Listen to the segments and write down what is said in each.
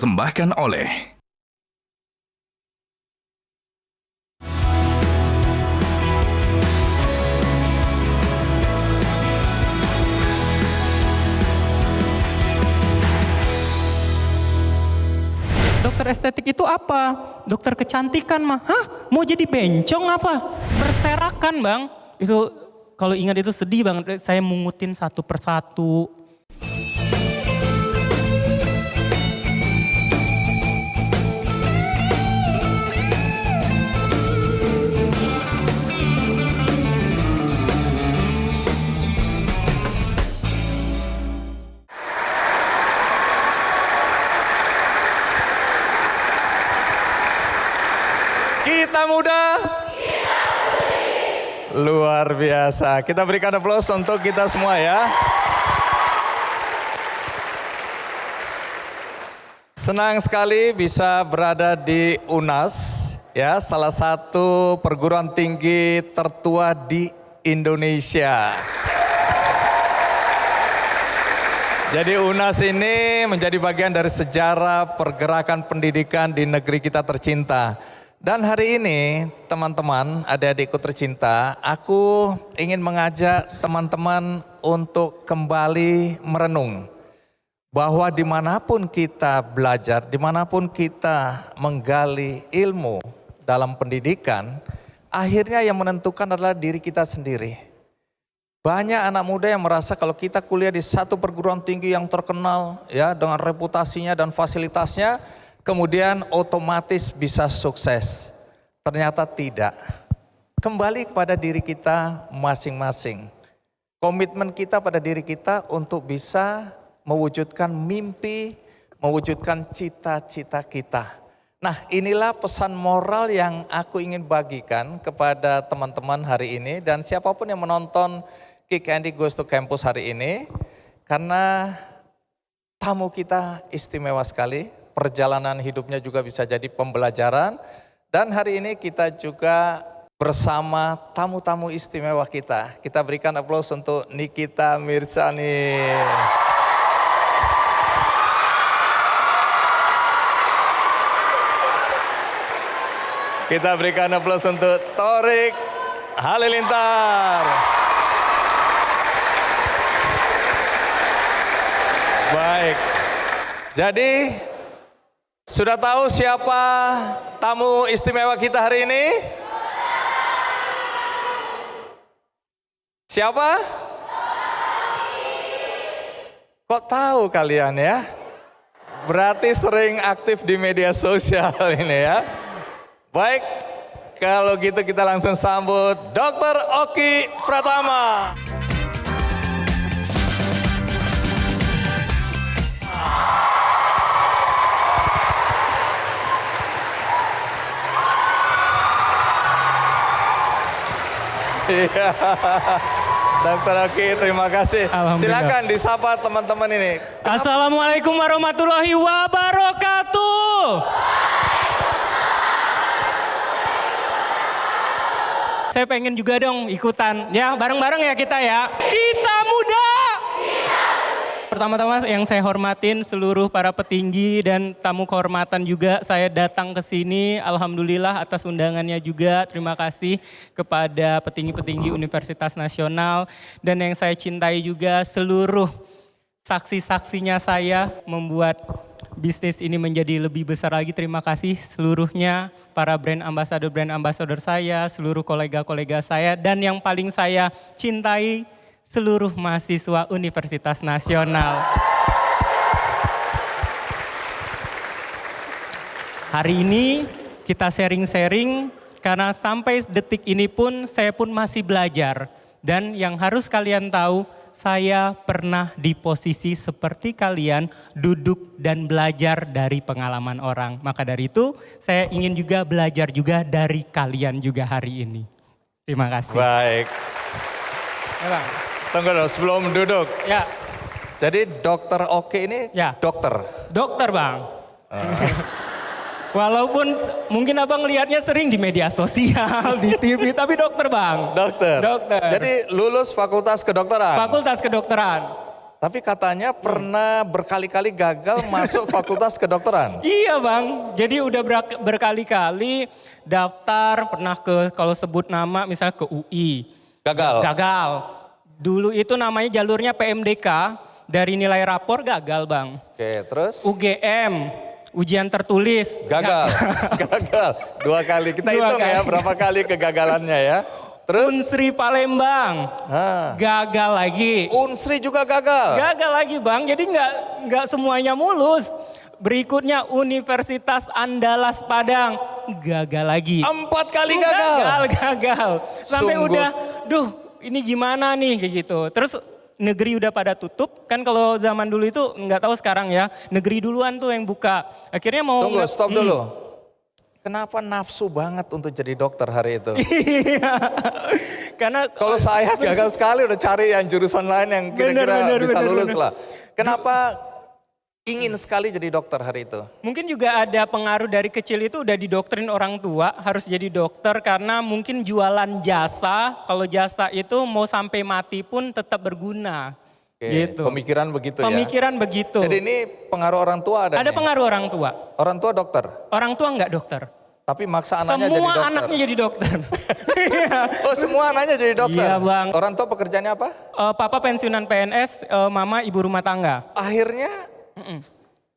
dipersembahkan oleh dokter estetik itu apa? Dokter kecantikan mah. Hah? Mau jadi bencong apa? Berserakan bang. Itu kalau ingat itu sedih banget. Saya mungutin satu persatu. Kita muda, luar biasa. Kita berikan aplaus untuk kita semua ya. Senang sekali bisa berada di UNAS, ya, salah satu perguruan tinggi tertua di Indonesia. Jadi UNAS ini menjadi bagian dari sejarah pergerakan pendidikan di negeri kita tercinta. Dan hari ini teman-teman, adik-adikku tercinta, aku ingin mengajak teman-teman untuk kembali merenung. Bahwa dimanapun kita belajar, dimanapun kita menggali ilmu dalam pendidikan, akhirnya yang menentukan adalah diri kita sendiri. Banyak anak muda yang merasa kalau kita kuliah di satu perguruan tinggi yang terkenal, ya, dengan reputasinya dan fasilitasnya, kemudian otomatis bisa sukses. Ternyata tidak. Kembali kepada diri kita masing-masing. Komitmen kita pada diri kita untuk bisa mewujudkan mimpi, mewujudkan cita-cita kita. Nah, inilah pesan moral yang aku ingin bagikan kepada teman-teman hari ini dan siapapun yang menonton Kick Andy Goes to Campus hari ini. Karena tamu kita istimewa sekali. Perjalanan hidupnya juga bisa jadi pembelajaran. Dan hari ini kita juga bersama tamu-tamu istimewa kita. Kita berikan aplaus untuk Nikita Mirzani. Kita berikan aplaus untuk Thorik Halilintar. Baik, jadi sudah tahu siapa tamu istimewa kita hari ini? Siapa? Kok tahu kalian ya? Berarti sering aktif di media sosial ini ya. Baik, kalau gitu kita langsung sambut Dr. Oki Pratama. Iya, Dr. Oki, terima kasih. Silakan disapa teman-teman ini. Assalamualaikum warahmatullahi wabarakatuh. Saya pengen juga dong ikutan, ya bareng-bareng ya kita ya. Kita muda. Pertama-tama yang saya hormatin seluruh para petinggi dan tamu kehormatan juga saya datang ke sini. Alhamdulillah atas undangannya juga. Terima kasih kepada petinggi-petinggi Universitas Nasional. Dan yang saya cintai juga seluruh saksi-saksinya saya membuat bisnis ini menjadi lebih besar lagi. Terima kasih seluruhnya para brand ambassador saya, seluruh kolega-kolega saya. Dan yang paling saya cintai seluruh mahasiswa Universitas Nasional. Hari ini kita sharing-sharing karena sampai detik ini pun saya pun masih belajar. Dan yang harus kalian tahu, saya pernah di posisi seperti kalian duduk dan belajar dari pengalaman orang. Maka dari itu saya ingin juga belajar juga dari kalian juga hari ini. Terima kasih. Baik. Ya, Bang. Tunggu dulu sebelum duduk. Ya. Jadi Dr. Oki ini Ya. dokter? Dokter Bang. Walaupun mungkin abang lihatnya sering di media sosial, di TV, tapi dokter Bang. Dokter? Dokter. Jadi lulus fakultas kedokteran? Fakultas kedokteran. Tapi katanya pernah berkali-kali gagal masuk fakultas kedokteran. Iya bang, jadi udah berkali-kali daftar, pernah kalau sebut nama misalnya ke UI. Gagal. Gagal. Dulu itu namanya jalurnya PMDK, dari nilai rapor gagal bang. Oke, terus? UGM, ujian tertulis. Gagal. Gagal. 2 kali. Kita hitung ya berapa kali kegagalannya ya. Terus? Unsri Palembang, gagal lagi. Unsri juga gagal? Gagal lagi bang, jadi nggak semuanya mulus. Berikutnya Universitas Andalas Padang, gagal lagi. 4 kali gagal? Gagal. Sampai Sungguh. udah, ini gimana nih kayak gitu. Terus negeri udah pada tutup, kan kalau zaman dulu itu nggak tahu sekarang ya, negeri duluan tuh yang buka. Akhirnya mau... Tunggu, stop dulu. Kenapa nafsu banget untuk jadi dokter hari itu? Iya, karena... Kalau saya gagal sekali udah cari yang jurusan lain yang kira-kira bisa lulus lah. Kenapa ingin sekali jadi dokter hari itu? Mungkin juga ada pengaruh dari kecil itu udah didoktrin orang tua harus jadi dokter karena mungkin jualan jasa, kalau jasa itu mau sampai mati pun tetap berguna. Oke, gitu. Pemikiran begitu ya? Pemikiran begitu. Jadi ini pengaruh orang tua ada Ada nih? pengaruh orang tua. Orang tua dokter? Orang tua enggak dokter. Tapi maksa anaknya jadi Semua dokter? anaknya jadi dokter. Oh semua anaknya jadi dokter? Iya bang. Orang tua pekerjaannya apa? Papa pensiunan PNS, mama ibu rumah tangga. Akhirnya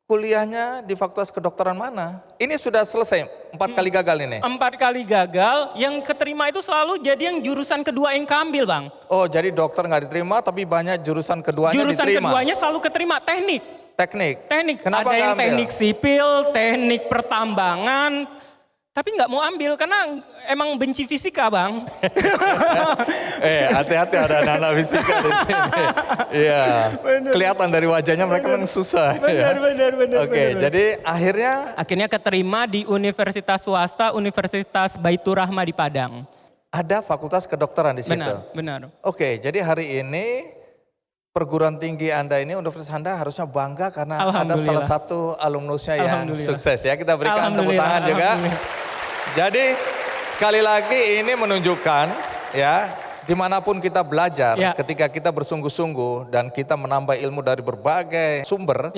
kuliahnya di fakultas kedokteran mana? Ini sudah selesai, 4 kali gagal ini? 4 kali gagal, yang keterima itu selalu jadi yang jurusan kedua yang keambil bang. Oh jadi dokter nggak diterima tapi banyak jurusan keduanya Jurusan diterima? keduanya selalu keterima, teknik. Teknik? Ada Kenapa nggak yang ambil? teknik sipil, teknik pertambangan, tapi nggak mau ambil karena emang benci fisika bang. Hati-hati ada anak-anak fisika di sini. Iya, kelihatan dari wajahnya mereka memang susah. Benar. Oke, jadi Akhirnya keterima di universitas swasta, Universitas Baitur Rahma di Padang. ada fakultas kedokteran di situ. Benar. Oke, jadi hari ini perguruan tinggi Anda ini, universitas Anda harusnya bangga karena ada salah satu alumnusnya yang sukses ya. Kita berikan tepuk tangan juga. Jadi sekali lagi ini menunjukkan ya, dimanapun kita belajar, ketika kita bersungguh-sungguh dan kita menambah ilmu dari berbagai sumber,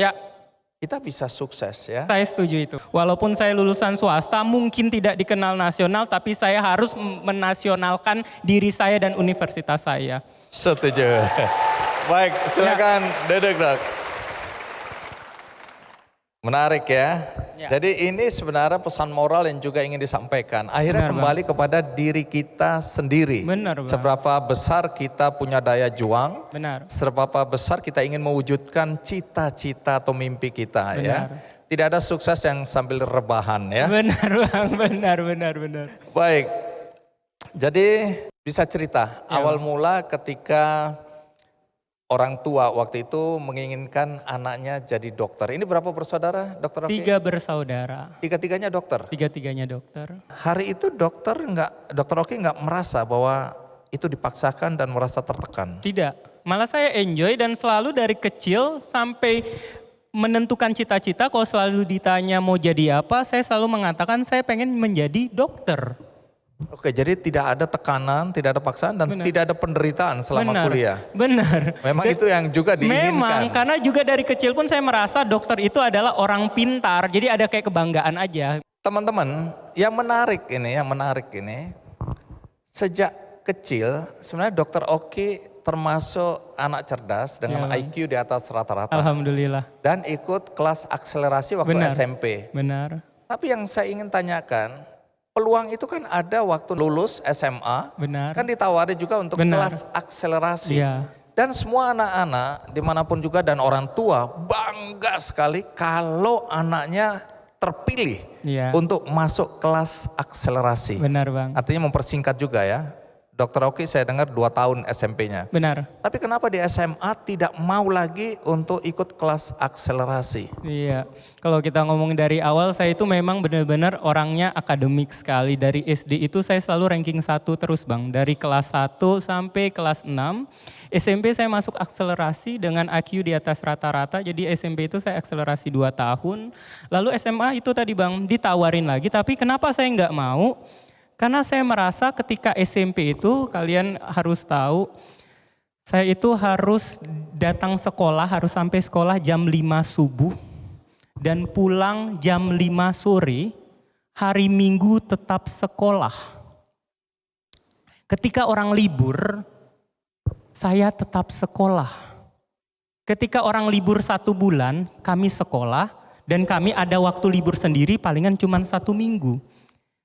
kita bisa sukses ya. Saya setuju itu. Walaupun saya lulusan swasta mungkin tidak dikenal nasional, tapi saya harus menasionalkan diri saya dan universitas saya. Setuju. Baik, silakan duduk dok. Menarik ya. Jadi ini sebenarnya pesan moral yang juga ingin disampaikan. Akhirnya kembali kepada diri kita sendiri. Benar, Bang. Seberapa besar kita punya daya juang. Benar. Seberapa besar kita ingin mewujudkan cita-cita atau mimpi kita ya. Tidak ada sukses yang sambil rebahan ya. Benar Bang, benar. Baik, jadi bisa cerita awal mula ketika orang tua waktu itu menginginkan anaknya jadi dokter. Ini berapa bersaudara, Dokter Rocky? 3 bersaudara. Tiga-tiganya dokter? Tiga-tiganya dokter. Hari itu Dokter Rocky nggak merasa bahwa itu dipaksakan dan merasa tertekan? Tidak, malah saya enjoy dan selalu dari kecil sampai menentukan cita-cita. Kalau selalu ditanya mau jadi apa, saya selalu mengatakan saya pengen menjadi dokter. Oke, jadi tidak ada tekanan, tidak ada paksaan dan tidak ada penderitaan selama kuliah. Benar. Memang itu yang juga diinginkan. Memang, karena juga dari kecil pun saya merasa dokter itu adalah orang pintar. Jadi ada kayak kebanggaan aja. Teman-teman, yang menarik ini, sejak kecil sebenarnya Dokter Oki termasuk anak cerdas dengan IQ di atas rata-rata. Alhamdulillah. Dan ikut kelas akselerasi waktu SMP. Benar. Tapi yang saya ingin tanyakan, peluang itu kan ada waktu lulus SMA, kan ditawari juga untuk kelas akselerasi. Dan semua anak-anak dimanapun juga dan orang tua bangga sekali kalau anaknya terpilih untuk masuk kelas akselerasi. Benar Bang. Artinya mempersingkat juga ya. Dokter Oki saya dengar 2 tahun SMP-nya. Benar. Tapi kenapa di SMA tidak mau lagi untuk ikut kelas akselerasi? Iya, kalau kita ngomong dari awal saya itu memang benar-benar orangnya akademik sekali. Dari SD itu saya selalu ranking 1 terus Bang. Dari kelas 1 sampai kelas 6. SMP saya masuk akselerasi dengan IQ di atas rata-rata. Jadi SMP itu saya akselerasi 2 tahun. Lalu SMA itu tadi Bang ditawarin lagi, tapi kenapa saya nggak mau? Karena saya merasa ketika SMP itu kalian harus tahu, Saya itu harus datang sekolah, harus sampai sekolah jam 5 subuh dan pulang jam 5 sore, hari Minggu tetap sekolah. Ketika orang libur, saya tetap sekolah. Ketika orang libur 1 bulan, kami sekolah dan kami ada waktu libur sendiri palingan cuma 1 minggu.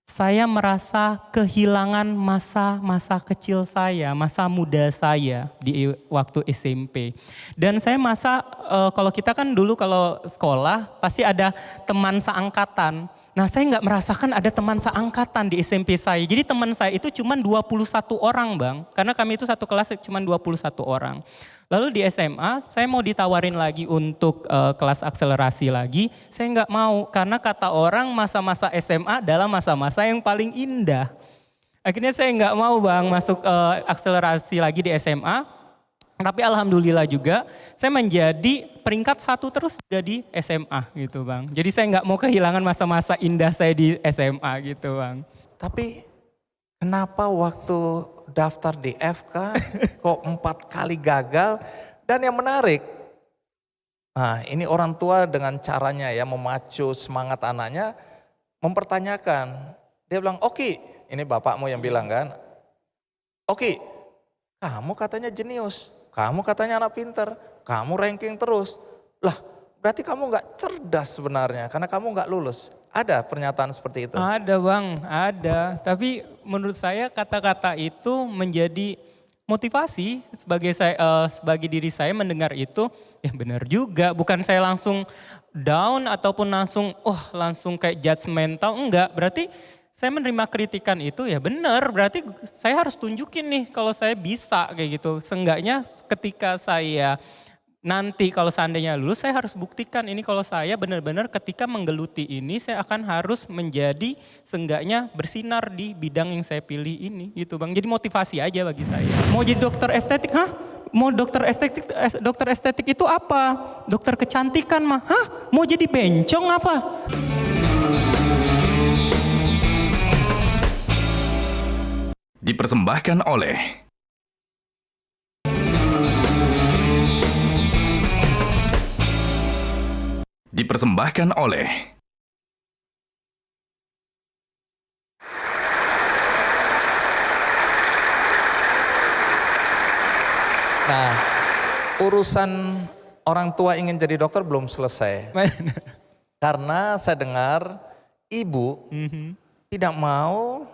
Saya merasa kehilangan masa-masa kecil saya, masa muda saya di waktu SMP. Dan saya kalau kita kan dulu kalau sekolah pasti ada teman seangkatan. Nah saya nggak merasakan ada teman seangkatan di SMP saya. Jadi teman saya itu cuma 21 orang Bang. Karena kami itu satu kelas cuma 21 orang. Lalu di SMA saya mau ditawarin lagi untuk kelas akselerasi lagi. Saya nggak mau karena kata orang masa-masa SMA adalah masa-masa yang paling indah. Akhirnya saya nggak mau Bang masuk akselerasi lagi di SMA. Tapi alhamdulillah juga saya menjadi peringkat 1 terus juga di SMA gitu Bang. Jadi saya nggak mau kehilangan masa-masa indah saya di SMA gitu Bang. Tapi kenapa waktu daftar di FK kok 4 kali gagal? Dan yang menarik, nah ini orang tua dengan caranya ya memacu semangat anaknya, mempertanyakan. Dia bilang, Oki, ini bapakmu yang bilang kan, Oki, kamu katanya jenius, kamu katanya anak pinter, kamu ranking terus. Lah berarti kamu gak cerdas sebenarnya karena kamu gak lulus. Ada pernyataan seperti itu? Ada Bang, ada. Tapi menurut saya kata-kata itu menjadi motivasi sebagai diri saya mendengar itu, ya benar juga. Bukan saya langsung down ataupun langsung kayak judgmental, enggak. Berarti saya menerima kritikan itu ya benar, berarti saya harus tunjukin nih kalau saya bisa kayak gitu. Seenggaknya ketika saya nanti kalau seandainya lulus saya harus buktikan ini kalau saya benar-benar ketika menggeluti ini saya akan harus menjadi seenggaknya bersinar di bidang yang saya pilih ini gitu Bang. Jadi motivasi aja bagi saya. Mau jadi dokter estetik, Mau dokter estetik itu apa? Dokter kecantikan mah? Mau jadi bencong apa? Dipersembahkan oleh Nah, urusan orang tua ingin jadi dokter belum selesai. Karena saya dengar ibu tidak mau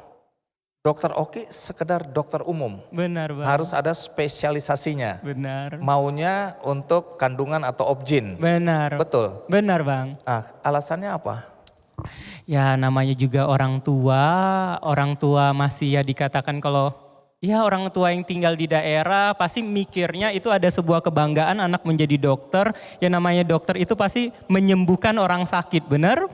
dokter Oki sekedar dokter umum. Benar Bang. Harus ada spesialisasinya. Benar. Maunya untuk kandungan atau obgyn. Benar. Betul. Benar Bang. Alasannya apa? Ya namanya juga orang tua masih ya dikatakan kalau ya orang tua yang tinggal di daerah pasti mikirnya itu ada sebuah kebanggaan anak menjadi dokter. Ya namanya dokter itu pasti menyembuhkan orang sakit, benar?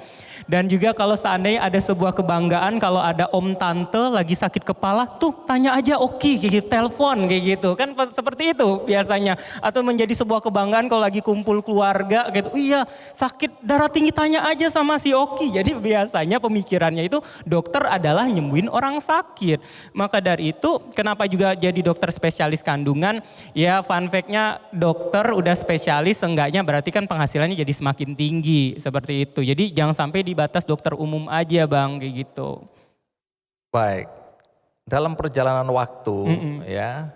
Dan juga kalau seandainya ada sebuah kebanggaan kalau ada om tante lagi sakit kepala, tuh tanya aja Oki kayak gitu, telepon kayak gitu. Kan seperti itu biasanya. Atau menjadi sebuah kebanggaan kalau lagi kumpul keluarga gitu. Iya sakit darah tinggi tanya aja sama si Oki. Jadi biasanya pemikirannya itu dokter adalah nyembuhin orang sakit. Maka dari itu kenapa juga jadi dokter spesialis kandungan? Ya fun fact-nya dokter udah spesialis seenggaknya berarti kan penghasilannya jadi semakin tinggi seperti itu. Jadi jangan sampai di batas dokter umum aja Bang kayak gitu. Baik, dalam perjalanan waktu ya,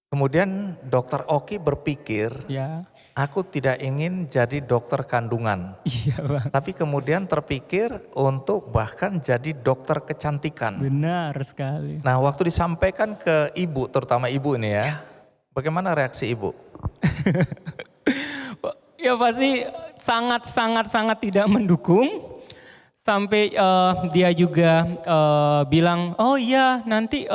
kemudian dokter Oki berpikir, Ya. aku tidak ingin jadi dokter kandungan. Iya Bang. Tapi kemudian terpikir untuk bahkan jadi dokter kecantikan. Benar sekali. Nah waktu disampaikan ke ibu, terutama ibu ini ya, bagaimana reaksi ibu? Ya pasti sangat tidak mendukung. Sampai dia juga bilang, oh iya nanti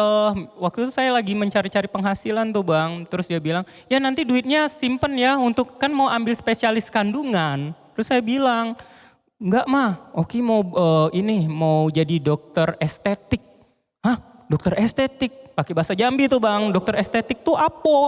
waktu itu saya lagi mencari-cari penghasilan tuh Bang. Terus dia bilang, ya nanti duitnya simpen ya untuk kan mau ambil spesialis kandungan. Terus saya bilang, enggak mah, Oki mau jadi dokter estetik. Hah? Dokter estetik? Pakai bahasa Jambi tuh Bang, dokter estetik tuh apa?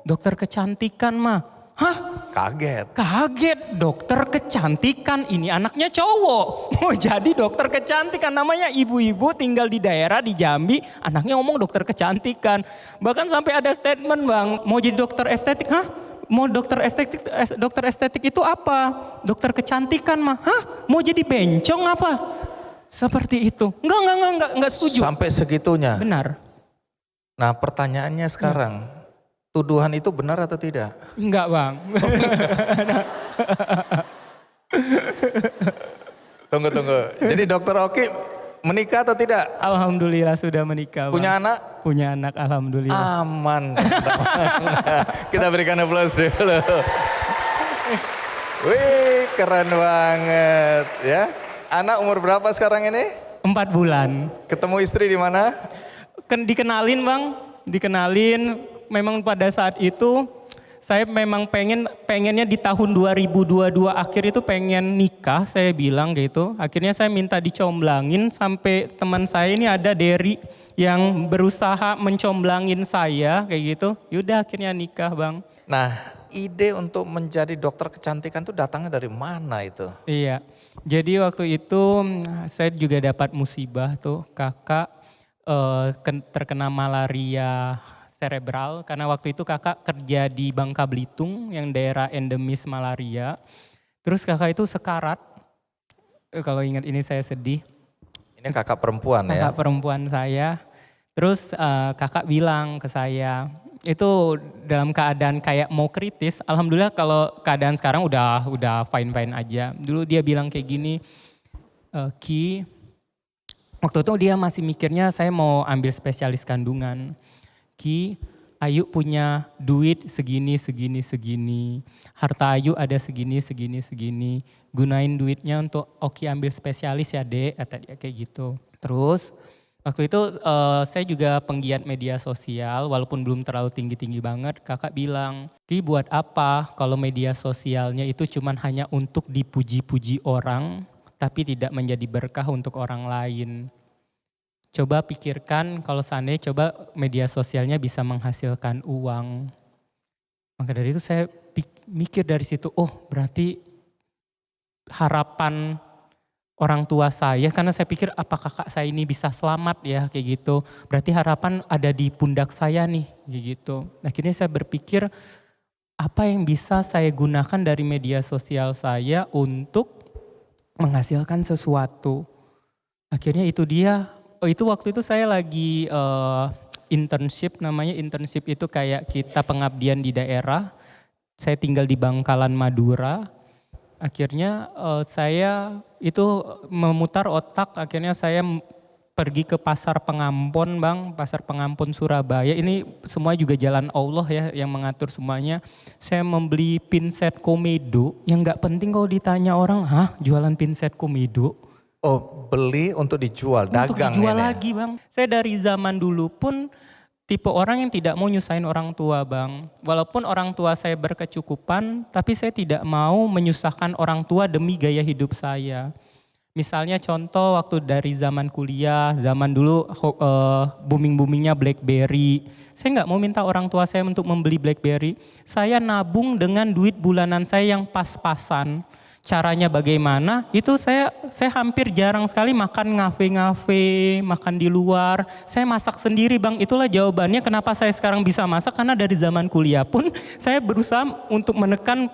Dokter kecantikan mah. Hah? Kaget. Kaget, dokter kecantikan, ini anaknya cowok. Mau jadi dokter kecantikan, namanya ibu-ibu tinggal di daerah di Jambi, anaknya ngomong dokter kecantikan. Bahkan sampai ada statement bang, mau jadi dokter estetik, hah? Mau dokter estetik itu apa? Dokter kecantikan mah, hah? Mau jadi bencong apa? Seperti itu. Enggak setuju. Sampai segitunya. Benar. Nah pertanyaannya sekarang, tuduhan itu benar atau tidak? Enggak bang. Tunggu. Jadi dokter Oki menikah atau tidak? Alhamdulillah sudah menikah bang. Punya anak? Punya anak, alhamdulillah. Aman. Kita berikan aplaus dulu. Wih keren banget ya. Anak umur berapa sekarang ini? 4 bulan. Ketemu istri di mana? Dikenalin bang, memang pada saat itu saya memang pengennya di tahun 2022 akhir itu pengen nikah, saya bilang gitu. Akhirnya saya minta dicomblangin sampai teman saya ini ada Derry yang berusaha mencomblangin saya kayak gitu. Yaudah akhirnya nikah bang. Nah ide untuk menjadi dokter kecantikan itu datangnya dari mana itu? Iya, jadi waktu itu saya juga dapat musibah tuh, kakak terkena malaria cerebral karena waktu itu kakak kerja di Bangka Belitung yang daerah endemis malaria. Terus kakak itu sekarat. Kalau ingat ini saya sedih. Ini kakak perempuan ya? Kakak perempuan saya. Terus kakak bilang ke saya, itu dalam keadaan kayak mau kritis. Alhamdulillah kalau keadaan sekarang udah fine aja. Dulu dia bilang kayak gini, Ki, waktu itu dia masih mikirnya saya mau ambil spesialis kandungan. Ki, Ayu punya duit segini. Harta Ayu ada segini. Gunain duitnya untuk Oki ambil spesialis ya dek, kata dia kayak gitu. Terus waktu itu saya juga penggiat media sosial walaupun belum terlalu tinggi-tinggi banget. Kakak bilang, Ki buat apa kalau media sosialnya itu cuman hanya untuk dipuji-puji orang tapi tidak menjadi berkah untuk orang lain. Coba pikirkan kalau seandainya coba media sosialnya bisa menghasilkan uang. Maka dari itu saya mikir dari situ, oh berarti harapan orang tua saya, karena saya pikir apa kakak saya ini bisa selamat ya kayak gitu. Berarti harapan ada di pundak saya nih kayak gitu. Akhirnya saya berpikir apa yang bisa saya gunakan dari media sosial saya untuk menghasilkan sesuatu. Akhirnya itu dia. Itu waktu itu saya lagi internship, namanya internship itu kayak kita pengabdian di daerah. Saya tinggal di Bangkalan, Madura. Akhirnya saya itu memutar otak, akhirnya saya pergi ke Pasar Pengampon bang, Pasar Pengampon Surabaya. Ini semua juga jalan Allah ya yang mengatur semuanya. Saya membeli pinset komedo yang gak penting kalau ditanya orang, hah jualan pinset komedo? Oh beli untuk dijual, dagang ini. Untuk dijual lagi bang. Saya dari zaman dulu pun tipe orang yang tidak mau nyusahin orang tua bang. Walaupun orang tua saya berkecukupan, tapi saya tidak mau menyusahkan orang tua demi gaya hidup saya. Misalnya contoh waktu dari zaman kuliah, zaman dulu booming-boomingnya BlackBerry. Saya nggak mau minta orang tua saya untuk membeli BlackBerry. Saya nabung dengan duit bulanan saya yang pas-pasan. Caranya bagaimana? Itu saya hampir jarang sekali makan ngafe-ngafe, makan di luar. Saya masak sendiri bang, itulah jawabannya kenapa saya sekarang bisa masak. Karena dari zaman kuliah pun saya berusaha untuk menekan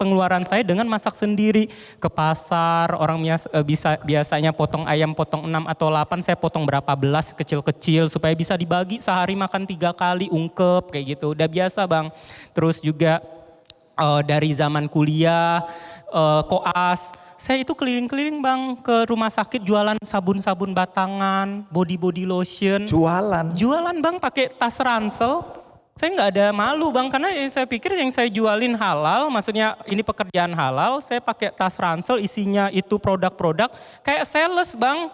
pengeluaran saya dengan masak sendiri. Ke pasar, orang biasanya potong ayam potong 6 atau 8, saya potong berapa belas kecil-kecil supaya bisa dibagi sehari makan 3 kali ungkep kayak gitu. Udah biasa bang. Terus juga dari zaman kuliah, koas, saya itu keliling-keliling bang ke rumah sakit jualan sabun-sabun batangan, body lotion. Jualan bang pakai tas ransel. Saya nggak ada malu bang karena saya pikir yang saya jualin halal, maksudnya ini pekerjaan halal. Saya pakai tas ransel isinya itu produk-produk kayak sales bang,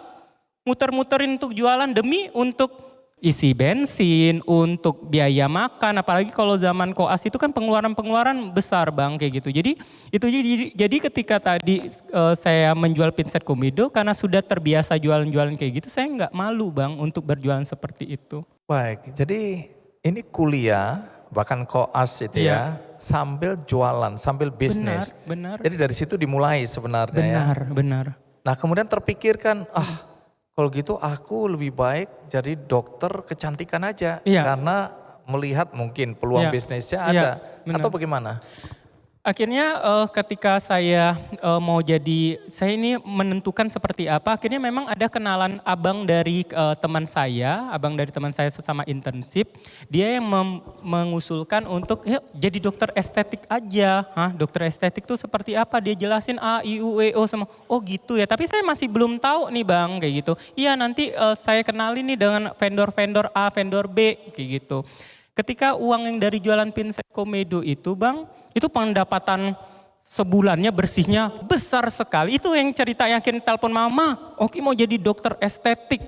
muter-muterin untuk jualan demi untuk isi bensin, untuk biaya makan, apalagi kalau zaman koas itu kan pengeluaran besar bang kayak gitu. Jadi ketika tadi saya menjual pinset komedo karena sudah terbiasa jualan-jualan kayak gitu, saya nggak malu bang untuk berjualan seperti itu. Baik, jadi ini kuliah bahkan koas itu ya, sambil jualan, sambil bisnis. Benar. Jadi dari situ dimulai sebenarnya ya. Benar. Nah kemudian terpikirkan, kalau gitu aku lebih baik jadi dokter kecantikan aja. Karena melihat mungkin peluang bisnisnya ada. Atau bagaimana? Akhirnya ketika saya mau jadi, saya ini menentukan seperti apa, akhirnya memang ada kenalan abang dari teman saya sesama internship, dia yang mengusulkan untuk yuk jadi dokter estetik aja. Dokter estetik tuh seperti apa, dia jelasin A, I, U, E, O sama, oh gitu ya, tapi saya masih belum tahu nih bang, kayak gitu. Iya nanti saya kenalin nih dengan vendor-vendor A, vendor B, kayak gitu. Ketika uang yang dari jualan Pinset Komedo itu bang, itu pendapatan sebulannya bersihnya besar sekali. Itu yang cerita yang akhirnya telepon mama, Oki mau jadi dokter estetik.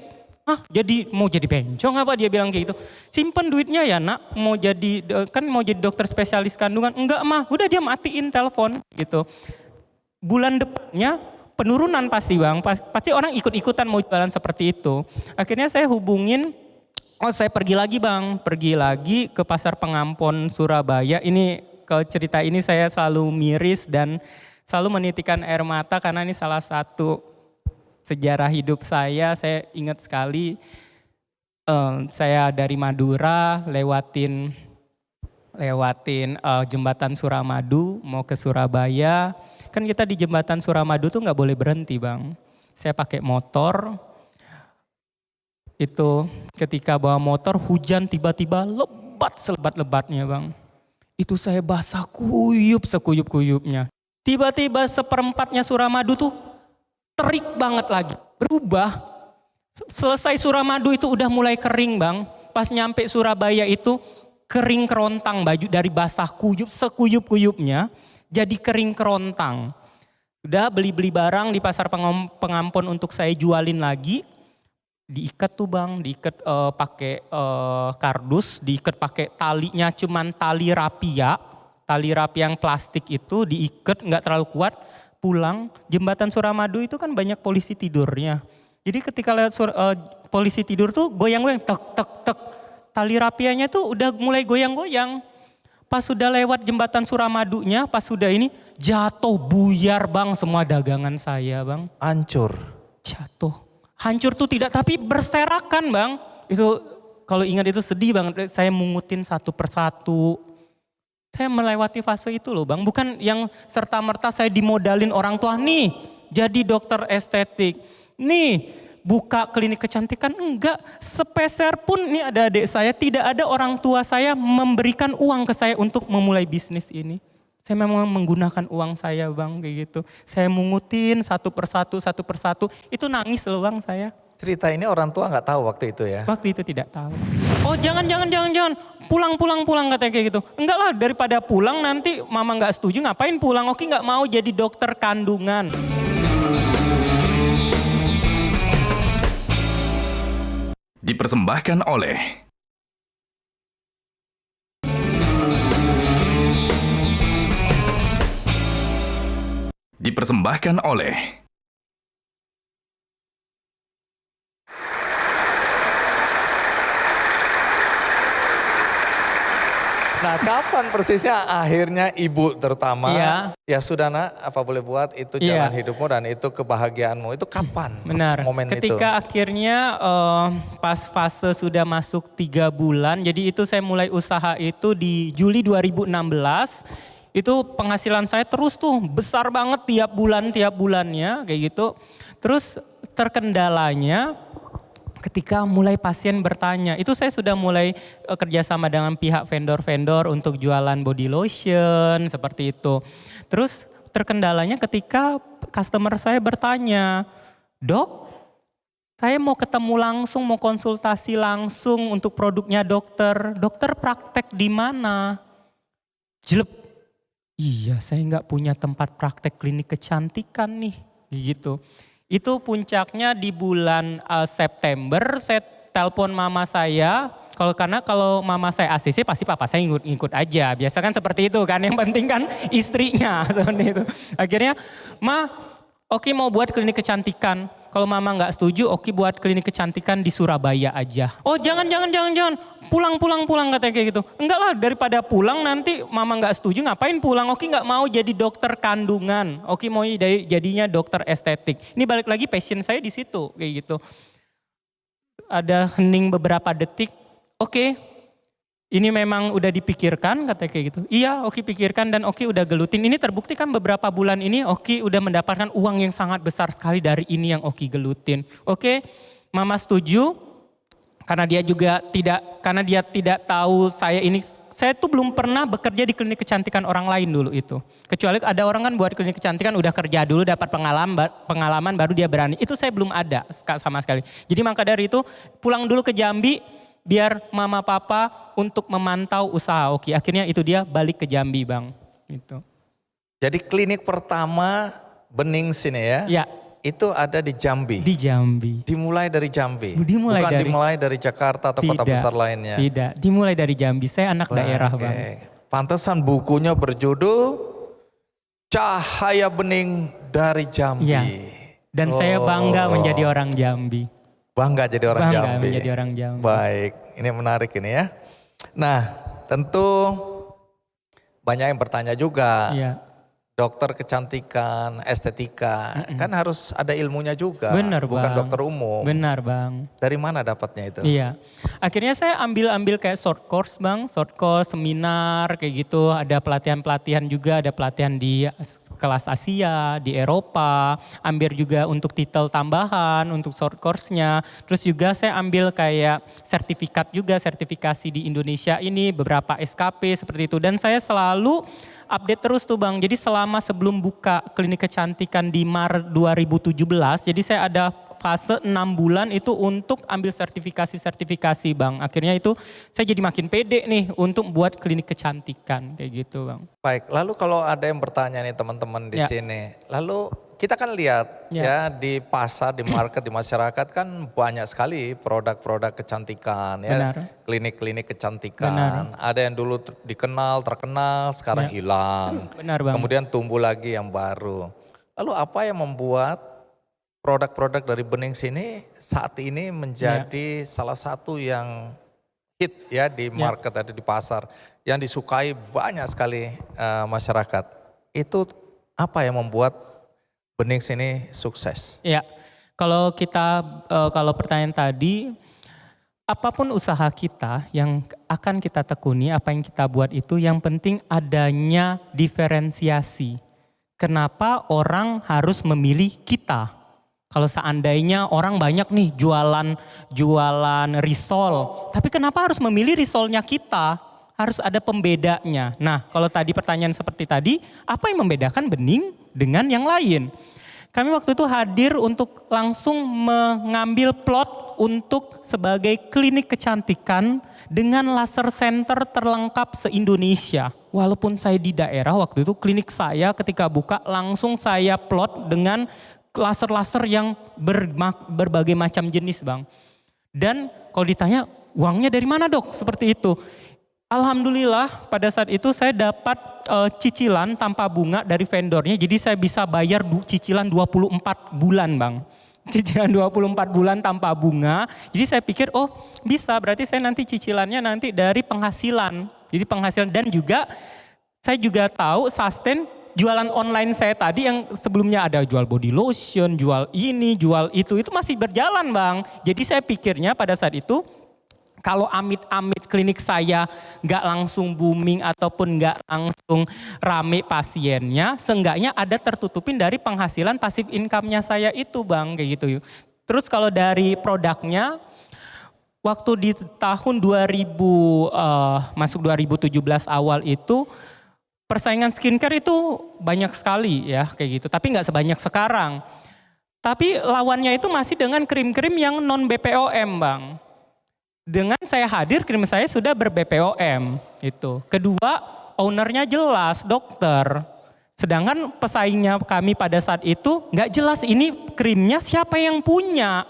Mau jadi bencong apa, dia bilang kayak gitu. Simpen duitnya ya nak, mau jadi dokter spesialis kandungan. Enggak mah, udah dia matiin telepon gitu. Bulan depannya penurunan pasti bang, pasti orang ikut-ikutan mau jualan seperti itu. Akhirnya saya hubungin, saya pergi lagi ke Pasar Pengampon Surabaya. Ini kalau cerita ini saya selalu miris dan selalu menitikan air mata karena ini salah satu sejarah hidup saya ingat sekali. Saya dari Madura lewatin jembatan Suramadu mau ke Surabaya. Kan kita di jembatan Suramadu tuh nggak boleh berhenti bang. Saya pakai motor. Itu ketika bawa motor hujan tiba-tiba lebat selebat-lebatnya bang. Itu saya basah kuyup sekuyup-kuyupnya. Tiba-tiba seperempatnya Suramadu tuh terik banget lagi. Berubah. Selesai Suramadu itu udah mulai kering bang. Pas nyampe Surabaya itu kering kerontang, baju dari basah kuyup sekuyup-kuyupnya jadi kering kerontang. Udah beli-beli barang di Pasar Pengampon untuk saya jualin lagi. Diikat tuh bang, pakai kardus, diikat pakai talinya cuman tali rapia yang plastik itu diikat nggak terlalu kuat. Pulang jembatan Suramadu itu kan banyak polisi tidurnya. Jadi ketika lihat polisi tidur tuh goyang-goyang, tek, tali rapianya tuh udah mulai goyang-goyang. Pas sudah lewat jembatan Suramadunya, pas sudah ini jatuh buyar bang semua dagangan saya bang. Hancur. Jatuh. Hancur tuh tidak, tapi berserakan bang. Itu kalau ingat itu sedih banget. Saya mungutin satu persatu. Saya melewati fase itu loh bang. Bukan yang serta-merta saya dimodalin orang tua. Nih jadi dokter estetik. Nih buka klinik kecantikan. Enggak, sepeser pun nih ada adik saya. Tidak ada orang tua saya memberikan uang ke saya untuk memulai bisnis ini. Saya memang menggunakan uang saya bang kayak gitu. Saya mungutin satu persatu. Itu nangis loh bang saya. Cerita ini orang tua nggak tahu waktu itu ya? Waktu itu tidak tahu. Oh jangan. Pulang katanya kayak gitu. Enggak lah, daripada pulang nanti mama nggak setuju, ngapain pulang. Oki nggak mau jadi dokter kandungan. Dipersembahkan oleh Nah kapan persisnya akhirnya ibu terutama, ya sudah nak apa boleh buat itu jalan hidupmu dan itu kebahagiaanmu, itu kapan momen Ketika itu? akhirnya pas fase sudah masuk 3 bulan, jadi itu saya mulai usaha itu di Juli 2016, itu penghasilan saya terus tuh besar banget tiap bulannya kayak gitu. Terus terkendalanya ketika mulai pasien bertanya, itu saya sudah mulai kerjasama dengan pihak vendor-vendor untuk jualan body lotion seperti itu. Terus terkendalanya ketika customer saya bertanya, Dok, saya mau ketemu langsung, mau konsultasi langsung untuk produknya dokter praktek di mana? Jelep, iya saya nggak punya tempat praktek klinik kecantikan nih, gitu. Itu puncaknya di bulan September, saya telepon mama saya. Karena kalau mama saya ACC pasti papa saya ngikut aja. Biasa kan seperti itu kan, yang penting kan istrinya seperti itu. Akhirnya, Ma, Oki mau buat klinik kecantikan. Kalau mama nggak setuju, Oki buat klinik kecantikan di Surabaya aja. Oh jangan, pulang katanya kayak gitu. Enggak lah, daripada pulang nanti mama nggak setuju, ngapain pulang? Oki nggak mau jadi dokter kandungan. Oki mau jadinya dokter estetik. Ini balik lagi passion saya di situ kayak gitu. Ada hening beberapa detik. Oke, ini memang udah dipikirkan katanya kayak gitu. Iya, Oki pikirkan dan Oki udah gelutin. Ini terbukti kan beberapa bulan ini Oki udah mendapatkan uang yang sangat besar sekali dari ini yang Oki gelutin. Oke, mama setuju karena dia tidak tahu saya tuh belum pernah bekerja di klinik kecantikan orang lain dulu itu. Kecuali ada orang kan buat klinik kecantikan udah kerja dulu dapat pengalaman baru dia berani. Itu saya belum ada sama sekali. Jadi maka dari itu pulang dulu ke Jambi biar mama papa untuk memantau usaha Oki. Akhirnya itu dia balik ke Jambi Bang. Gitu. Jadi klinik pertama Bening sini ya? Ya. Itu ada di Jambi? Di Jambi. Dimulai dari Jambi? Dimulai dari Jakarta atau kota besar lainnya? Tidak, dimulai dari Jambi. Saya anak daerah Bang. Pantesan bukunya berjudul Cahaya Bening dari Jambi. Ya. Dan saya bangga menjadi orang Jambi. Bangga jadi orang Jambi. Bangga menjadi orang Jambi. Baik, ini menarik ini ya. Nah, tentu banyak yang bertanya juga. Iya. Dokter kecantikan, estetika, kan harus ada ilmunya juga. Benar bukan Bang. dokter umum. Benar Bang. Dari mana dapatnya itu? Iya. Akhirnya saya ambil kayak short course Bang. Short course, seminar kayak gitu. Ada pelatihan-pelatihan juga. Ada pelatihan di kelas Asia, di Eropa. Ambil juga untuk titel tambahan, untuk short course-nya. Terus juga saya ambil kayak sertifikat juga, sertifikasi di Indonesia ini. Beberapa SKP seperti itu. Dan saya selalu update terus tuh Bang. Jadi selama sebelum buka klinik kecantikan di Maret 2017, jadi saya ada fase 6 bulan itu untuk ambil sertifikasi Bang. Akhirnya itu saya jadi makin pede nih untuk buat klinik kecantikan kayak gitu Bang. Baik, lalu kalau ada yang bertanya nih teman-teman di sini, lalu kita kan lihat ya di pasar, di market, di masyarakat kan banyak sekali produk-produk kecantikan ya. Klinik-klinik kecantikan. Benar. Ada yang dulu terkenal, sekarang hilang. Benar Bang. Kemudian tumbuh lagi yang baru. Lalu apa yang membuat produk-produk dari Bening sini saat ini menjadi salah satu yang hit ya di market, ada di pasar. Yang disukai banyak sekali masyarakat. Itu apa yang membuat Bening sini sukses? Iya, kalau pertanyaan tadi, apapun usaha kita yang akan kita tekuni, apa yang kita buat itu yang penting adanya diferensiasi. Kenapa orang harus memilih kita? Kalau seandainya orang banyak nih jualan risol, tapi kenapa harus memilih risolnya kita? Harus ada pembedanya. Nah, kalau tadi pertanyaan seperti tadi, apa yang membedakan Bening dengan yang lain? Kami waktu itu hadir untuk langsung mengambil plot untuk sebagai klinik kecantikan dengan laser center terlengkap se-Indonesia. Walaupun saya di daerah waktu itu klinik saya ketika buka langsung saya plot dengan laser-laser yang berbagai macam jenis Bang. Dan kalau ditanya uangnya dari mana Dok? Seperti itu. Alhamdulillah pada saat itu saya dapat cicilan tanpa bunga dari vendornya. Jadi saya bisa bayar cicilan 24 bulan Bang. Cicilan 24 bulan tanpa bunga. Jadi saya pikir oh bisa berarti saya nanti cicilannya nanti dari penghasilan. Jadi penghasilan dan juga saya juga tahu sustain jualan online saya tadi yang sebelumnya ada jual body lotion, jual ini, jual itu masih berjalan Bang. Jadi saya pikirnya pada saat itu kalau amit-amit klinik saya nggak langsung booming ataupun nggak langsung rame pasiennya, seenggaknya ada tertutupin dari penghasilan pasif income-nya saya itu Bang, kayak gitu. Terus kalau dari produknya, waktu di tahun 2017 awal itu, persaingan skincare itu banyak sekali ya kayak gitu, tapi nggak sebanyak sekarang. Tapi lawannya itu masih dengan krim-krim yang non BPOM Bang. Dengan saya hadir, krim saya sudah ber-BPOM itu. Kedua, ownernya jelas, dokter. Sedangkan pesaingnya kami pada saat itu nggak jelas ini krimnya siapa yang punya.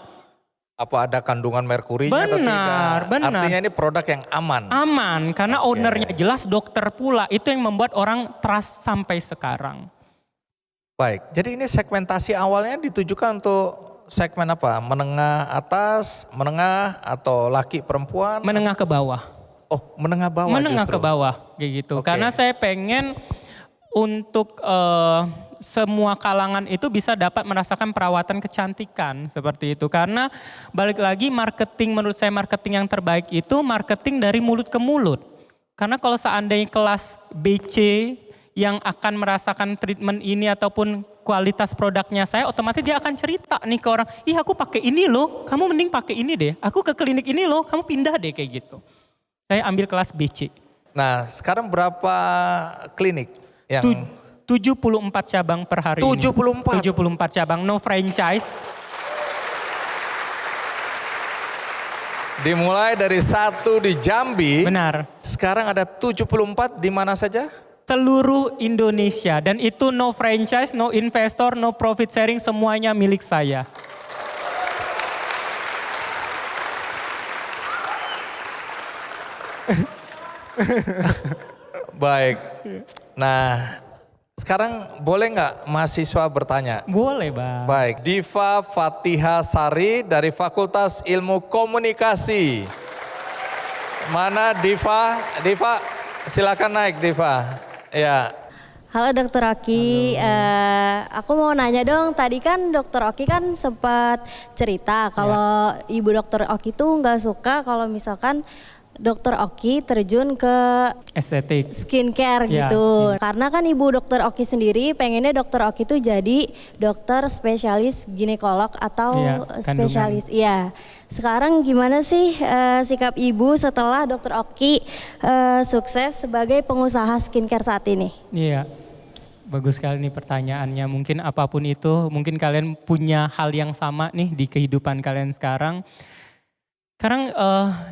Apa ada kandungan merkurinya atau tidak? Benar. Artinya ini produk yang aman. Aman, karena ownernya jelas, dokter pula. Itu yang membuat orang trust sampai sekarang. Baik, jadi ini segmentasi awalnya ditujukan untuk segmen apa? Menengah atas, menengah atau laki perempuan? Menengah ke bawah. Oh, menengah bawah Menengah justru. ke bawah kayak gitu. Oke. Karena saya pengen untuk semua kalangan itu bisa dapat merasakan perawatan kecantikan seperti itu. Karena balik lagi marketing, menurut saya marketing yang terbaik itu marketing dari mulut ke mulut. Karena kalau seandainya kelas BC yang akan merasakan treatment ini ataupun kualitas produknya saya, otomatis dia akan cerita nih ke orang, ih aku pakai ini loh, kamu mending pakai ini deh. Aku ke klinik ini loh, kamu pindah deh kayak gitu. Saya ambil kelas BC. Nah, sekarang berapa klinik yang 74 cabang per hari 74? ini. 74 cabang, no franchise. Dimulai dari 1 di Jambi. Benar. Sekarang ada 74 di mana saja? Seluruh Indonesia. Dan itu no franchise, no investor, no profit sharing, semuanya milik saya. Baik. Nah, sekarang boleh nggak mahasiswa bertanya? Boleh Bang. Baik, Diva Fatiha Sari dari Fakultas Ilmu Komunikasi. Mana Diva? Diva, silakan naik Diva. Ya. Halo Dokter Oki, aku mau nanya dong, tadi kan Dokter Oki kan sempat cerita kalau Ibu Dokter Oki tuh nggak suka kalau misalkan Dokter Oki terjun ke Estetik. skincare Ya, gitu. Karena kan Ibu Dokter Oki sendiri pengennya Dokter Oki tuh jadi dokter spesialis ginekolog atau Iya, spesialis. Iya. Sekarang gimana sih sikap Ibu setelah Dokter Oki sukses sebagai pengusaha skincare saat ini? Iya. Bagus sekali nih pertanyaannya. Mungkin apapun itu, mungkin kalian punya hal yang sama nih di kehidupan kalian sekarang. Sekarang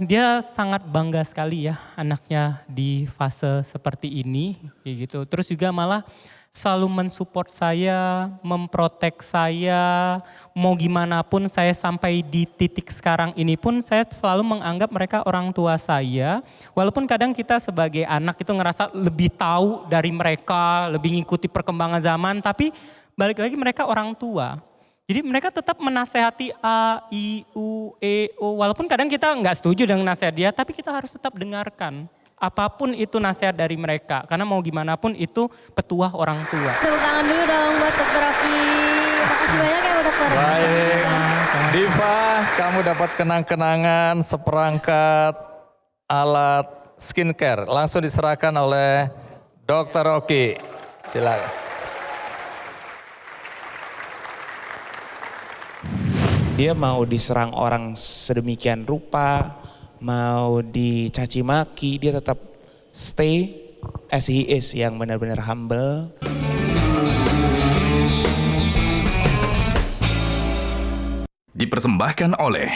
dia sangat bangga sekali ya anaknya di fase seperti ini kayak gitu. Terus juga malah selalu mensupport saya, memprotek saya, mau gimana pun saya sampai di titik sekarang ini pun saya selalu menganggap mereka orang tua saya. Walaupun kadang kita sebagai anak itu ngerasa lebih tahu dari mereka, lebih ngikuti perkembangan zaman, tapi balik lagi mereka orang tua. Jadi mereka tetap menasehati A, I, U, E, O. Walaupun kadang kita nggak setuju dengan nasihat dia, tapi kita harus tetap dengarkan. Apapun itu nasihat dari mereka. Karena mau gimana pun itu petuah orang tua. Tepuk tangan dulu dong buat Dokter Oki. Makasih banyak ya Dokter. Baik. Diva, kamu dapat kenang-kenangan seperangkat alat skincare. Langsung diserahkan oleh Dokter Oki. Silakan. Dia mau diserang orang sedemikian rupa, mau dicaci maki, dia tetap stay as he is, yang benar-benar humble. Dipersembahkan oleh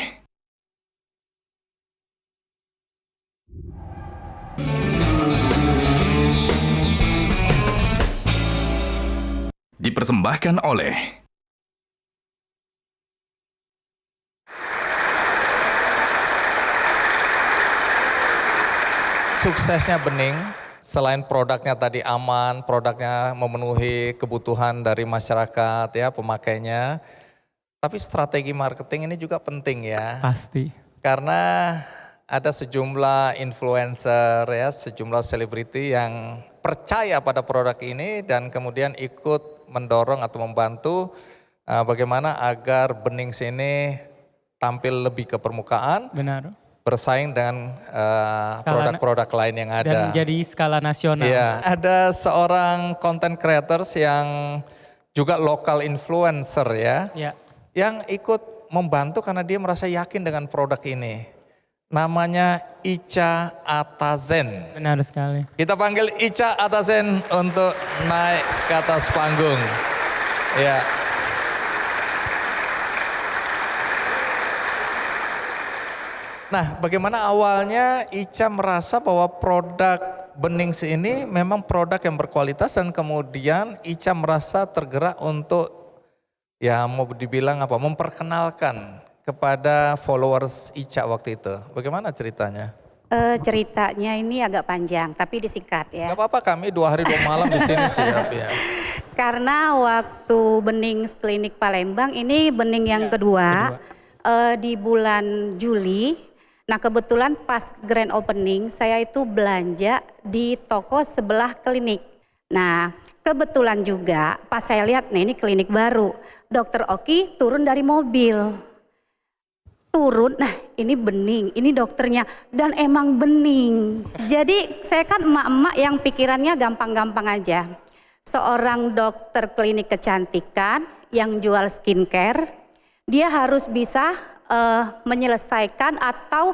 Suksesnya Bening, selain produknya tadi aman, produknya memenuhi kebutuhan dari masyarakat ya pemakainya, tapi strategi marketing ini juga penting ya. Pasti. Karena ada sejumlah influencer ya, sejumlah selebriti yang percaya pada produk ini dan kemudian ikut mendorong atau membantu bagaimana agar Bening sini tampil lebih ke permukaan. Benar. Bersaing dengan produk-produk lain yang ada. Dan jadi skala nasional. Iya, ada seorang content creators yang juga lokal influencer ya. Ya. Yang ikut membantu karena dia merasa yakin dengan produk ini. Namanya Ica Atazen. Benar sekali. Kita panggil Ica Atazen untuk naik ke atas panggung. Ya. Nah, bagaimana awalnya Ica merasa bahwa produk Benings ini memang produk yang berkualitas dan kemudian Ica merasa tergerak untuk ya mau dibilang apa, memperkenalkan kepada followers Ica waktu itu. Bagaimana ceritanya? Ceritanya ini agak panjang, tapi disingkat ya. Gak apa-apa, kami 2 hari 2 malam di sini siap ya. Karena waktu bening klinik Palembang ini bening yang kedua. Di bulan Juli. Nah kebetulan pas grand opening saya itu belanja di toko sebelah klinik. Nah kebetulan juga pas saya lihat nih ini klinik baru. Dokter Oki turun dari mobil. Nah ini bening, ini dokternya, dan emang bening. Jadi saya kan emak-emak yang pikirannya gampang-gampang aja. Seorang dokter klinik kecantikan yang jual skincare, dia harus bisa menyelesaikan atau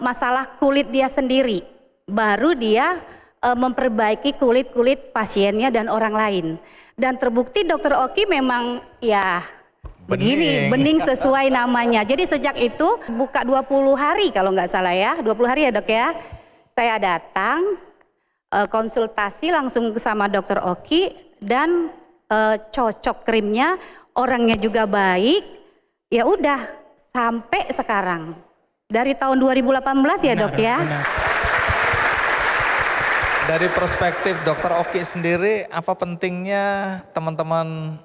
masalah kulit dia sendiri. Baru dia memperbaiki kulit-kulit pasiennya dan orang lain. Dan terbukti dokter Oki memang ya begini, bening sesuai namanya. Jadi sejak itu buka 20 hari kalau nggak salah ya, 20 hari ya dok ya. Saya datang konsultasi langsung sama dokter Oki dan cocok krimnya, orangnya juga baik. Ya udah sampai sekarang. Dari tahun 2018 ya dok ya. Benar. Dari perspektif dokter Oki sendiri, apa pentingnya teman-teman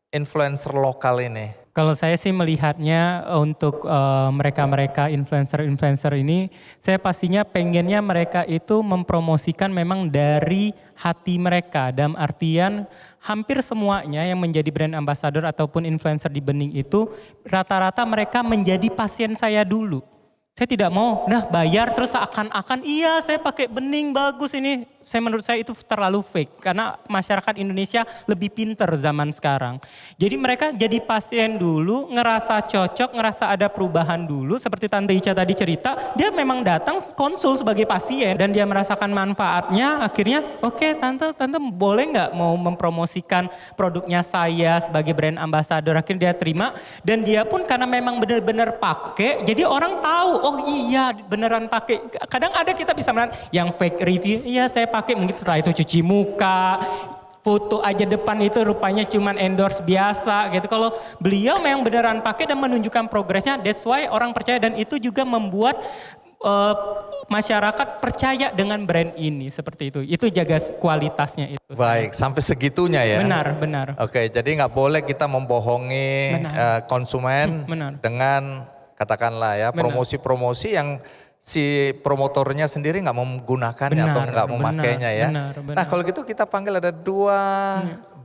influencer lokal ini? Kalau saya sih melihatnya untuk mereka-mereka influencer-influencer ini, saya pastinya pengennya mereka itu mempromosikan memang dari hati mereka. Dalam artian hampir semuanya yang menjadi brand ambassador ataupun influencer di Bening itu rata-rata mereka menjadi pasien saya dulu. Saya tidak mau, bayar terus seakan-akan iya saya pakai Bening bagus ini. Menurut saya itu terlalu fake karena masyarakat Indonesia lebih pinter zaman sekarang. Jadi mereka jadi pasien dulu, ngerasa cocok, ngerasa ada perubahan dulu. Seperti Tante Ica tadi cerita, dia memang datang konsul sebagai pasien dan dia merasakan manfaatnya. Akhirnya oke, tante boleh nggak mau mempromosikan produknya saya sebagai brand ambassador. Akhirnya dia terima dan dia pun karena memang benar-benar pakai, jadi orang tahu oh iya beneran pakai. Kadang ada kita bisa melihat yang fake review, iya saya pakai mungkin setelah itu cuci muka, foto aja depan itu rupanya cuman endorse biasa gitu. Kalau beliau memang beneran pakai dan menunjukkan progresnya, that's why orang percaya dan itu juga membuat masyarakat percaya dengan brand ini seperti itu. Itu jaga kualitasnya itu. Baik, sampai segitunya ya. Benar. Oke, jadi nggak boleh kita membohongi konsumen dengan katakanlah ya promosi-promosi yang si promotornya sendiri nggak menggunakannya atau nggak memakainya ya. Benar. Nah kalau gitu kita panggil ada dua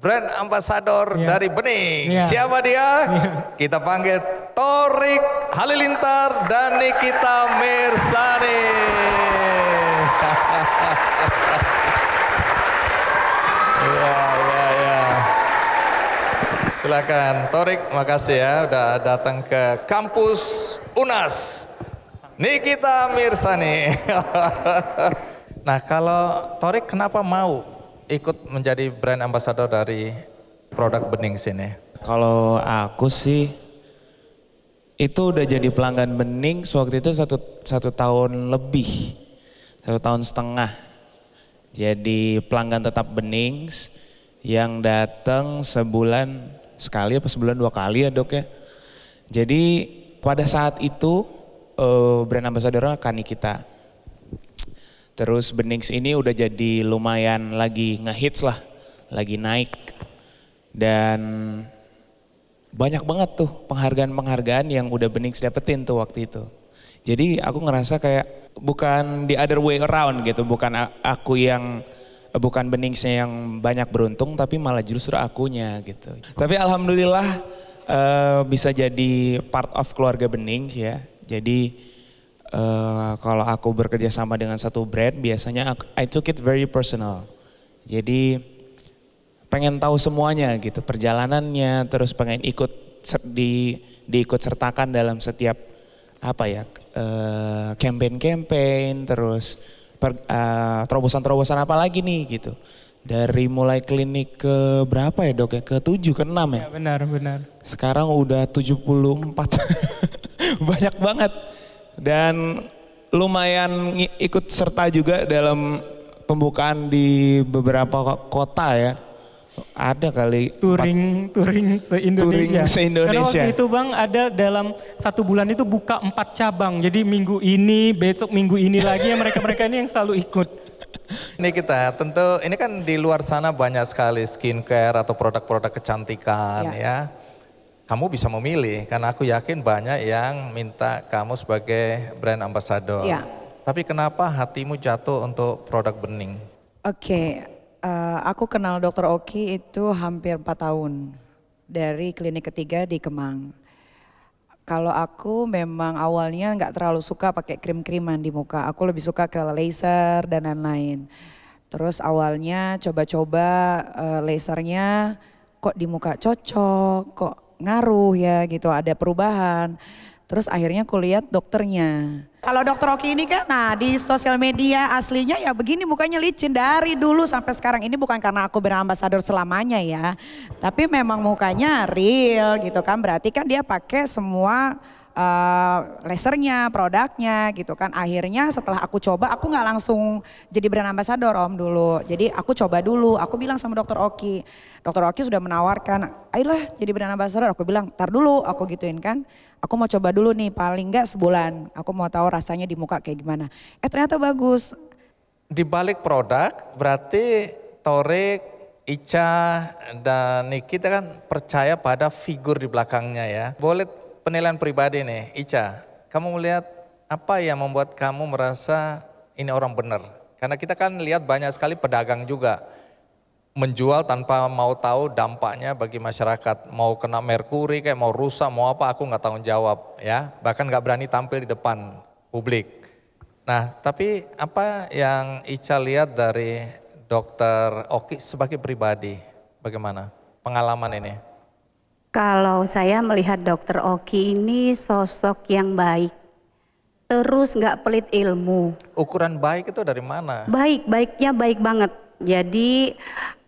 brand ambassador dari Bening. Siapa dia? Kita panggil Thorik Halilintar dan Nikita Mirzani. Ya. Silakan Thorik, makasih ya udah datang ke kampus UNAS. Nikita Mirzani. Nah kalau Thorik kenapa mau ikut menjadi brand ambassador dari produk Bening sini? Kalau aku sih itu udah jadi pelanggan Bening waktu itu satu tahun lebih, 1,5 tahun. Jadi pelanggan tetap Bening yang datang sebulan sekali apa sebulan 2 kali ya dok ya. Jadi pada saat itu brand ambassador kan Nikita. Terus Benings ini udah jadi lumayan lagi ngehits lah, lagi naik. Dan banyak banget tuh penghargaan-penghargaan yang udah Benings dapetin tuh waktu itu. Jadi aku ngerasa kayak bukan the other way around gitu, bukan aku yang bukan Beningsnya yang banyak beruntung tapi malah justru akunya gitu. Tapi alhamdulillah bisa jadi part of keluarga Benings ya. Jadi kalau aku bekerja sama dengan satu brand biasanya I took it very personal. Jadi pengen tahu semuanya gitu perjalanannya, terus pengen diikut sertakan dalam setiap campaign, terus terobosan-terobosan apa lagi nih gitu. Dari mulai klinik ke berapa ya dok ya? Ke 7, ke 6 ya? Benar. Sekarang udah 74. Banyak banget. Dan lumayan ikut serta juga dalam pembukaan di beberapa kota ya. Ada kali touring se-Indonesia. Karena waktu itu Bang ada dalam 1 bulan itu buka 4 cabang. Jadi minggu ini, besok minggu ini lagi yang mereka ini yang selalu ikut. Ini kita tentu ini kan di luar sana banyak sekali skincare atau produk-produk kecantikan ya. Kamu bisa memilih karena aku yakin banyak yang minta kamu sebagai brand ambassador. Ya. Tapi kenapa hatimu jatuh untuk produk bening? Oke, aku kenal Dr. Oki itu hampir 4 tahun dari klinik ketiga di Kemang. Kalau aku memang awalnya nggak terlalu suka pakai krim-kriman di muka, aku lebih suka ke laser dan lain-lain. Terus awalnya coba-coba lasernya kok di muka cocok, kok ngaruh ya gitu, ada perubahan. Terus akhirnya aku lihat dokternya. Kalau Dokter Oki ini kan, nah di sosial media aslinya ya begini mukanya licin dari dulu sampai sekarang. Ini bukan karena aku brand ambassador selamanya ya. Tapi memang mukanya real gitu kan. Berarti kan dia pakai semua lasernya, produknya gitu kan. Akhirnya setelah aku coba, aku nggak langsung jadi brand ambassador Om dulu. Jadi aku coba dulu, aku bilang sama Dokter Oki. Dokter Oki sudah menawarkan, ayolah jadi brand ambassador. Aku bilang, tar dulu aku gituin kan. Aku mau coba dulu nih paling nggak sebulan. Aku mau tahu rasanya di muka kayak gimana. Ternyata bagus. Di balik produk berarti Torik, Ica, dan Nikita kan percaya pada figur di belakangnya ya. Boleh penilaian pribadi nih, Ica. Kamu melihat apa yang membuat kamu merasa ini orang benar? Karena kita kan lihat banyak sekali pedagang juga menjual tanpa mau tahu dampaknya bagi masyarakat. Mau kena merkuri kayak mau rusak, mau apa aku nggak tanggung jawab ya. Bahkan nggak berani tampil di depan publik. Nah tapi apa yang Ica lihat dari Dokter Oki sebagai pribadi? Bagaimana pengalaman ini? Kalau saya melihat Dokter Oki ini sosok yang baik, terus nggak pelit ilmu. Ukuran baik itu dari mana? Baiknya baik banget. Jadi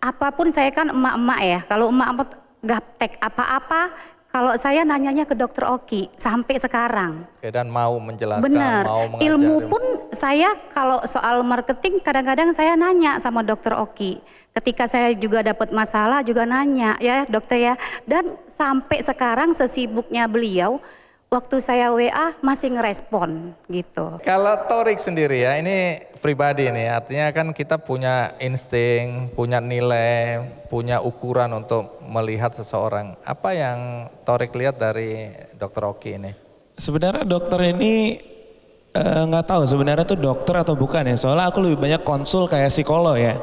apapun saya kan emak-emak ya, kalau emak-emak gaptek apa-apa, kalau saya nanyanya ke Dokter Oki sampai sekarang. Oke, dan mau menjelaskan, Benar, mau mengajari. ilmu pun saya kalau soal marketing kadang-kadang saya nanya sama Dokter Oki. Ketika saya juga dapat masalah juga nanya ya dokter ya. Dan sampai sekarang sesibuknya beliau, waktu saya WA masih ngerespon gitu. Kalau Torik sendiri ya, ini pribadi nih, artinya kan kita punya insting, punya nilai, punya ukuran untuk melihat seseorang. Apa yang Torik lihat dari Dokter Oki ini? Sebenarnya dokter ini nggak tahu sebenarnya tuh dokter atau bukan ya. Soalnya aku lebih banyak konsul kayak psikolog ya.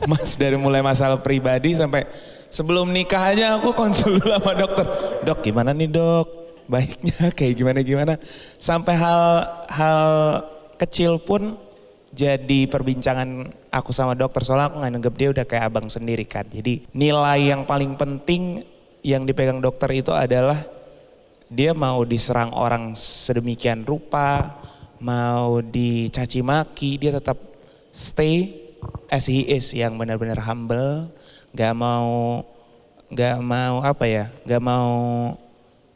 Mas dari mulai masalah pribadi sampai sebelum nikah aja aku konsul dulu sama dokter. Dok gimana nih dok? Baiknya kayak gimana-gimana. Sampai hal kecil pun jadi perbincangan aku sama dokter. Soalnya aku nganggep dia udah kayak abang sendiri kan. Jadi nilai yang paling penting yang dipegang dokter itu adalah dia mau diserang orang sedemikian rupa, mau dicaci maki, dia tetap stay as he is, yang benar-benar humble, gak mau apa ya, gak mau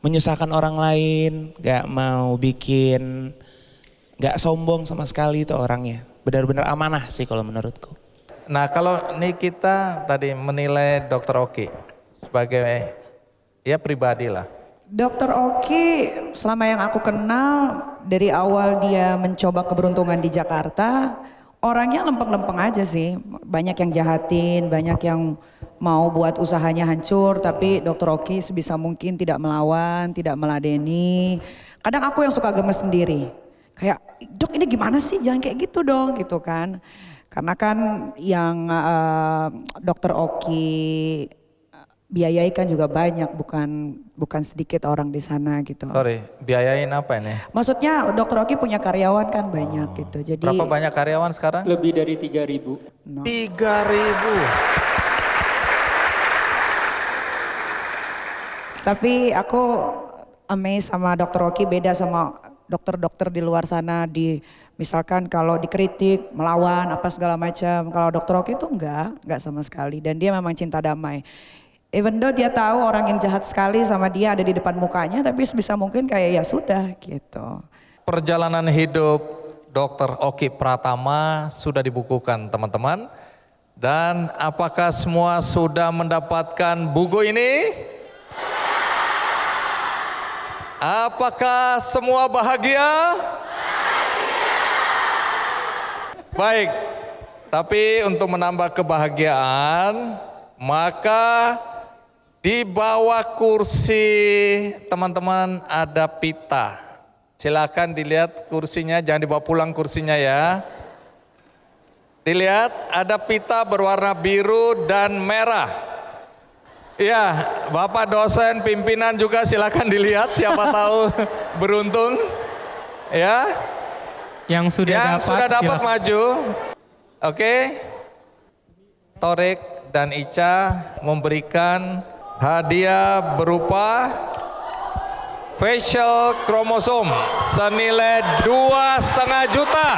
menyusahkan orang lain, gak mau bikin, gak sombong sama sekali itu orangnya. Benar-benar amanah sih kalau menurutku. Nah kalau nih kita tadi menilai Dokter Oki sebagai ya pribadi lah. Dokter Oki selama yang aku kenal dari awal dia mencoba keberuntungan di Jakarta, orangnya lempeng-lempeng aja sih. Banyak yang jahatin, banyak yang mau buat usahanya hancur, tapi Dokter Oki sebisa mungkin tidak melawan, tidak meladeni. Kadang aku yang suka gemes sendiri. Kayak, dok ini gimana sih, jangan kayak gitu dong gitu kan. Karena kan yang Dokter Oki biayai kan juga banyak, bukan sedikit orang di sana gitu. Sorry, biayain apa ini? Maksudnya Dokter Oki punya karyawan kan banyak gitu. Jadi Berapa banyak karyawan sekarang? Lebih dari 3.000. 3.000. tapi aku amazed sama Dokter Oki, beda sama dokter-dokter di luar sana. Misalkan kalau dikritik, melawan apa segala macam. Kalau Dokter Oki itu enggak sama sekali. Dan dia memang cinta damai. Even though dia tahu orang yang jahat sekali sama dia ada di depan mukanya, tapi sebisa mungkin kayak ya sudah gitu. Perjalanan hidup Dokter Oki Pratama sudah dibukukan teman-teman. Dan apakah semua sudah mendapatkan buku ini? Apakah semua bahagia? Baik, tapi untuk menambah kebahagiaan, maka di bawah kursi teman-teman ada pita. Silakan dilihat kursinya, jangan dibawa pulang kursinya ya. Dilihat ada pita berwarna biru dan merah. Ya, Bapak dosen pimpinan juga silakan dilihat, siapa tahu beruntung. Ya. Yang sudah dapat silakan. maju. Oke. Torik dan Ica memberikan hadiah berupa facial kromosom senilai 2,5 juta.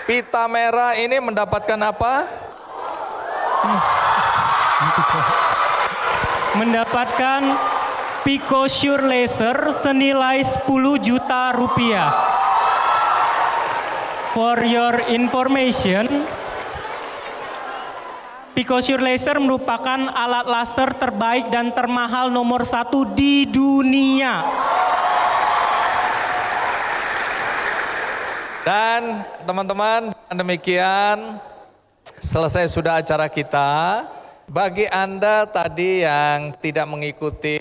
Pita merah ini mendapatkan apa? Mendapatkan PicoSure Laser senilai 10 juta rupiah. For your information, PicoSure Laser merupakan alat laser terbaik dan termahal nomor 1 di dunia. Dan teman-teman, demikian selesai sudah acara kita. Bagi Anda tadi yang tidak mengikuti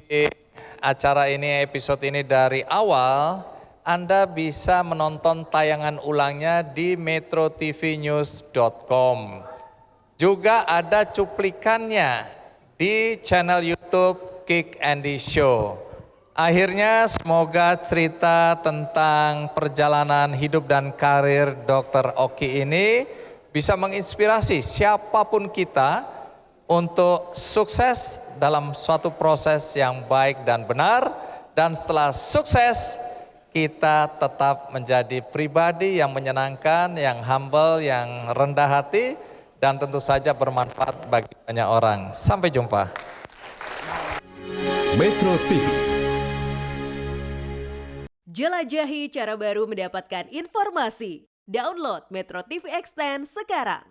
acara ini, episode ini dari awal, Anda bisa menonton tayangan ulangnya di metrotvnews.com. Juga ada cuplikannya di channel YouTube Kick Andy Show. Akhirnya semoga cerita tentang perjalanan hidup dan karir Dr. Oki ini bisa menginspirasi siapapun kita untuk sukses dalam suatu proses yang baik dan benar. Dan setelah sukses, kita tetap menjadi pribadi yang menyenangkan, yang humble, yang rendah hati, dan tentu saja bermanfaat bagi banyak orang. Sampai jumpa. Metro TV. Jelajahi cara baru mendapatkan informasi. Download Metro TV Extend sekarang.